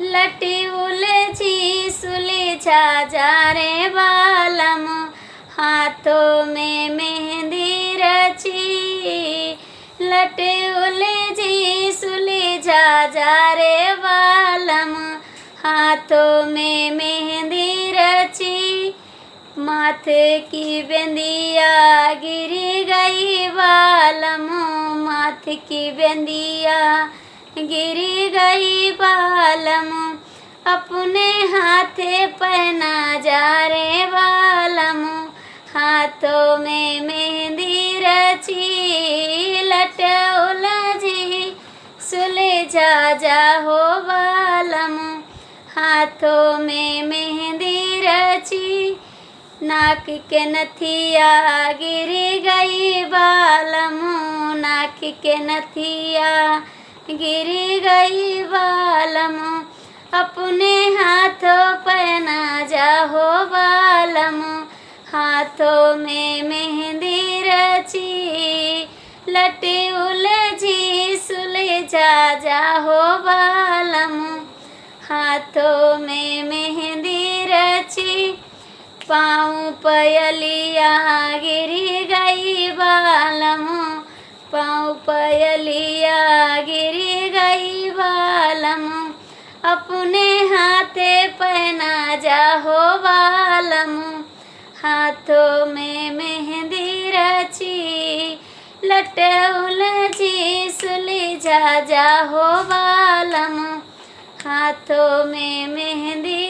लटी उलझी सुलझा जा रे बालम, हाथों में मेहंदी रची। लटी उलझी सुलझा जा रे बालम, हाथों में मेहंदी रची। माथे की बिंदिया गिर गई बालम, माथे की बिंदिया गिर गई बालम। अपने हाथे पहना जा रे बालम, हाथों में मेहंदी रची। लट उलझी सुलझा जा हो बालम, हाथों में मेहंदी रची। नाक के नथिया गिर गई बालम, नाक के नथिया गिर गई बालम। अपने हाथों पहना जा हो बालम, हाथों में मेहंदी रची। लटी उलझी सुलझा जा हो बालम, हाथों में मेहंदी रची। पाँव पयलिया गिर गई बालम, पाँव पयलिया गिर गई बालम। अपने हाथे पहना जा हो बालम, हाथों में मेहंदी रची। लट उलझी सुलझा जा हो बालम, हाथों में मेहंदी